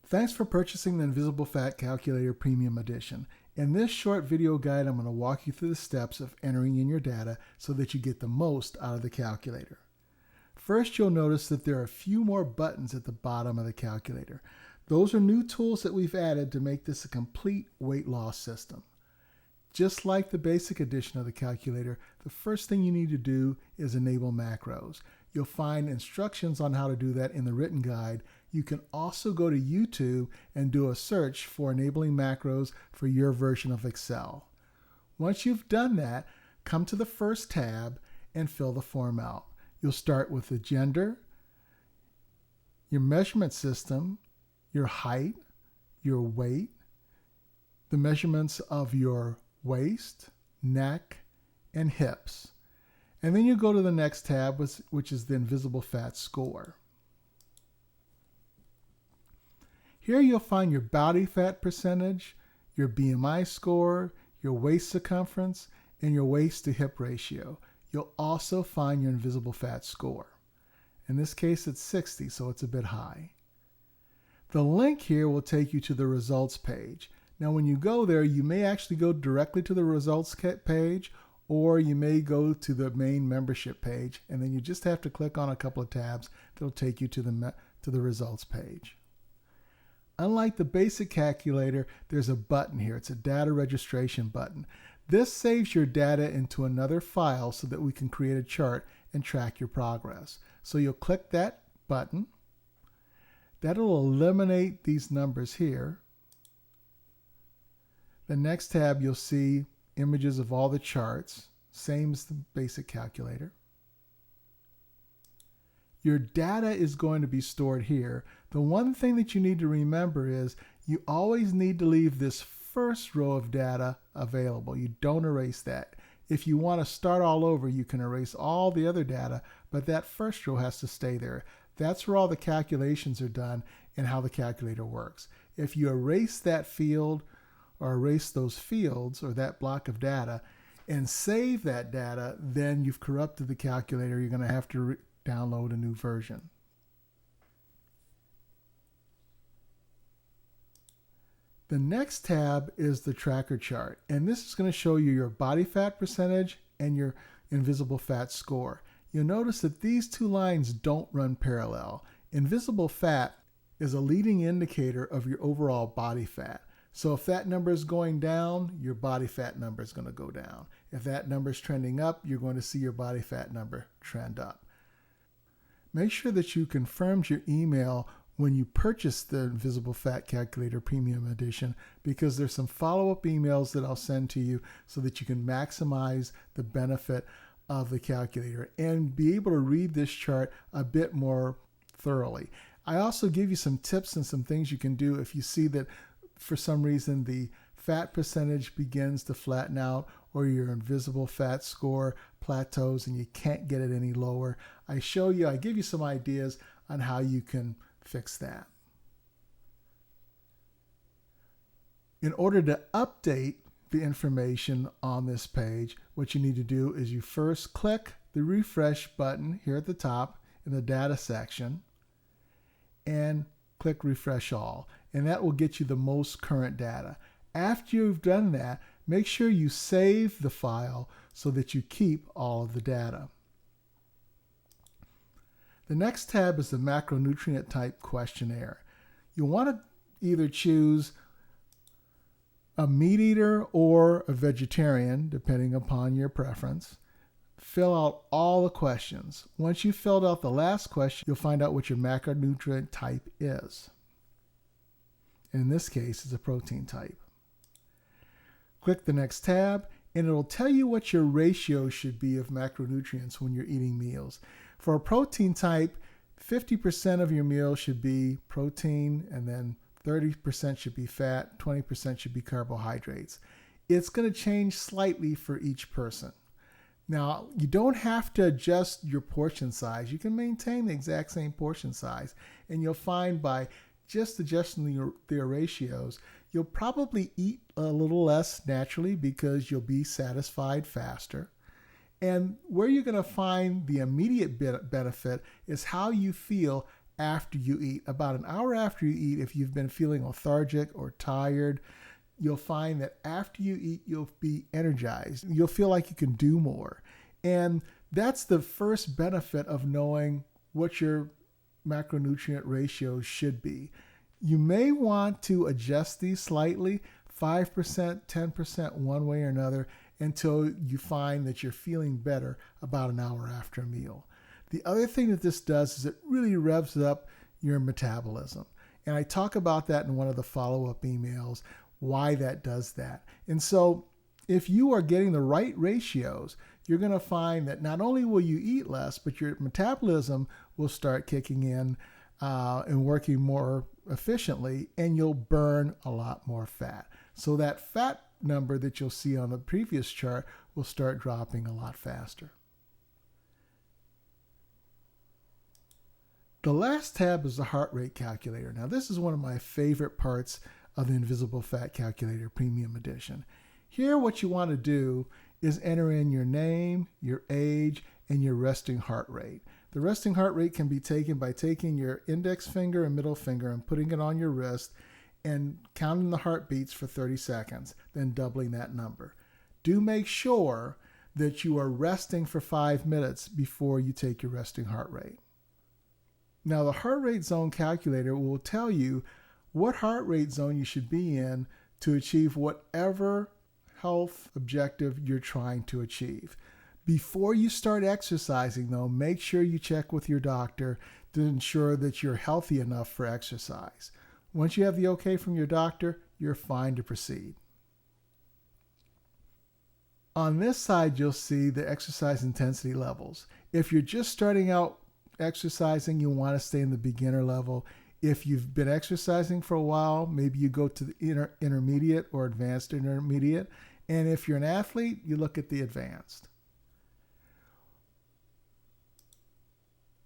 Thanks for purchasing the Invisible Fat Calculator Premium Edition. In this short video guide, I'm going to walk you through the steps of entering in your data so that you get the most out of the calculator. First, you'll notice that there are a few more buttons at the bottom of the calculator. Those are new tools that we've added to make this a complete weight loss system. Just like the basic edition of the calculator, the first thing you need to do is enable macros. You'll find instructions on how to do that in the written guide. You can also go to YouTube and do a search for enabling macros for your version of Excel. Once you've done that, come to the first tab and fill the form out. You'll start with the gender, your measurement system, your height, your weight, the measurements of your waist, neck, and hips. And then you go to the next tab, which is the Invisible Fat Score. Here you'll find your body fat percentage, your BMI score, your waist circumference, and your waist to hip ratio. You'll also find your Invisible Fat Score. In this case, it's 60, so it's a bit high. The link here will take you to the results page. Now, when you go there, you may actually go directly to the results page, or you may go to the main membership page, and then you just have to click on a couple of tabs that'll take you to the results page. Unlike the basic calculator, there's a button here. It's a data registration button. This saves your data into another file so that we can create a chart and track your progress. So you'll click that button. That'll eliminate these numbers here. The next tab, you'll see images of all the charts, same as the basic calculator. Your data is going to be stored here. The one thing that you need to remember is you always need to leave this first row of data available. You don't erase that. If you want to start all over, you can erase all the other data, but that first row has to stay there. That's where all the calculations are done and how the calculator works. If you erase that field or erase those fields or that block of data and save that data, then you've corrupted the calculator. You're going to have to download a new version. The next tab is the tracker chart, and this is going to show you your body fat percentage and your invisible fat score. You'll notice that these two lines don't run parallel. Invisible fat is a leading indicator of your overall body fat. So if that number is going down, your body fat number is going to go down. If that number is trending up, you're going to see your body fat number trend up. Make sure that you confirmed your email when you purchase the Invisible Fat Calculator Premium Edition, because there's some follow-up emails that I'll send to you so that you can maximize the benefit of the calculator and be able to read this chart a bit more thoroughly. I also give you some tips and some things you can do if you see that for some reason the fat percentage begins to flatten out or your invisible fat score plateaus and you can't get it any lower. I give you some ideas on how you can fix that. In order to update the information on this page, what you need to do is you first click the refresh button here at the top in the data section and click refresh all, and that will get you the most current data. After you've done that, make sure you save the file so that you keep all of the data. The next tab is the macronutrient type questionnaire. You'll want to either choose a meat eater or a vegetarian, depending upon your preference. Fill out all the questions. Once you've filled out the last question, you'll find out what your macronutrient type is. In this case, it's a protein type. Click the next tab, and it'll tell you what your ratio should be of macronutrients when you're eating meals. For a protein type, 50% of your meal should be protein, and then 30% should be fat, 20% should be carbohydrates. It's going to change slightly for each person. Now, you don't have to adjust your portion size. You can maintain the exact same portion size, and you'll find by just adjusting their ratios, you'll probably eat a little less naturally because you'll be satisfied faster. And where you're going to find the immediate benefit is how you feel after you eat. About an hour after you eat, if you've been feeling lethargic or tired, you'll find that after you eat, you'll be energized. You'll feel like you can do more. And that's the first benefit of knowing what your macronutrient ratios should be. You may want to adjust these slightly, 5%, 10%, one way or another, until you find that you're feeling better about an hour after a meal. The other thing that this does is it really revs up your metabolism. And I talk about that in one of the follow-up emails, why that does that. And so if you are getting the right ratios, you're going to find that not only will you eat less, but your metabolism will start kicking in and working more efficiently, and you'll burn a lot more fat. So that fat number that you'll see on the previous chart will start dropping a lot faster. The last tab is the heart rate calculator. Now, this is one of my favorite parts of the Invisible Fat Calculator Premium Edition. Here, what you want to do is enter in your name, your age, and your resting heart rate. The resting heart rate can be taken by taking your index finger and middle finger and putting it on your wrist and counting the heartbeats for 30 seconds, then doubling that number. Do make sure that you are resting for 5 minutes before you take your resting heart rate. Now, the heart rate zone calculator will tell you what heart rate zone you should be in to achieve whatever health objective you're trying to achieve. Before you start exercising, though, make sure you check with your doctor to ensure that you're healthy enough for exercise. Once you have the okay from your doctor, you're fine to proceed. On this side, you'll see the exercise intensity levels. If you're just starting out exercising, you want to stay in the beginner level. If you've been exercising for a while, maybe you go to the intermediate or advanced intermediate. And if you're an athlete, you look at the advanced.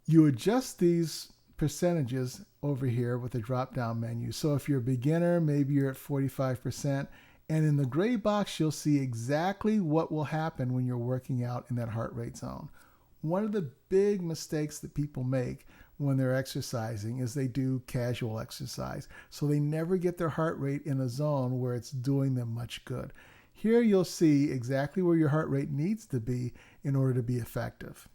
You adjust these percentages over here with the drop-down menu. So if you're a beginner, maybe you're at 45%. And in the gray box, you'll see exactly what will happen when you're working out in that heart rate zone. One of the big mistakes that people make when they're exercising is they do casual exercise. So they never get their heart rate in a zone where it's doing them much good. Here you'll see exactly where your heart rate needs to be in order to be effective.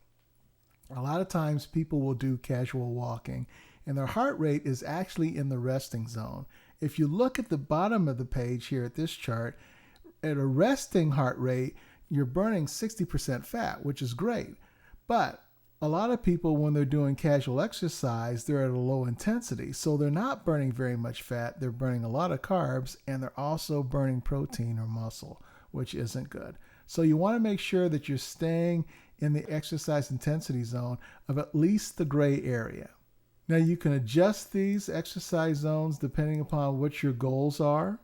A lot of times people will do casual walking and their heart rate is actually in the resting zone. If you look at the bottom of the page here at this chart, at a resting heart rate, you're burning 60% fat, which is great. But a lot of people, when they're doing casual exercise, they're at a low intensity. So they're not burning very much fat. They're burning a lot of carbs, and they're also burning protein or muscle, which isn't good. So you want to make sure that you're staying in the exercise intensity zone of at least the gray area. Now you can adjust these exercise zones depending upon what your goals are.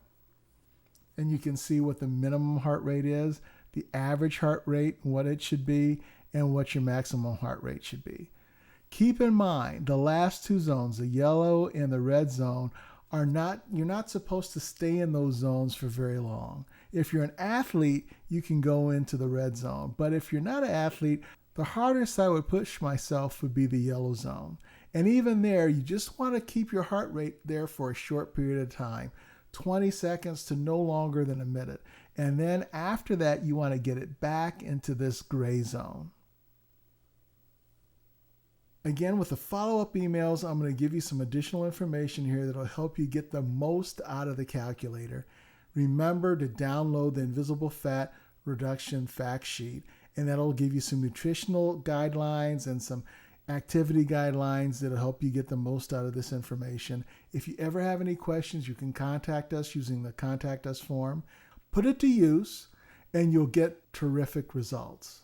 And you can see what the minimum heart rate is, the average heart rate, what it should be, and what your maximum heart rate should be. Keep in mind, the last two zones, the yellow and the red zone, you're not supposed to stay in those zones for very long. If you're an athlete, you can go into the red zone. But if you're not an athlete, the hardest I would push myself would be the yellow zone. And even there, you just want to keep your heart rate there for a short period of time, 20 seconds to no longer than a minute. And then after that, you want to get it back into this gray zone. Again, with the follow-up emails, I'm going to give you some additional information here that will help you get the most out of the calculator. Remember to download the Invisible Fat Reduction Fact Sheet, and that'll give you some nutritional guidelines and some activity guidelines that'll help you get the most out of this information. If you ever have any questions, you can contact us using the Contact Us form. Put it to use, and you'll get terrific results.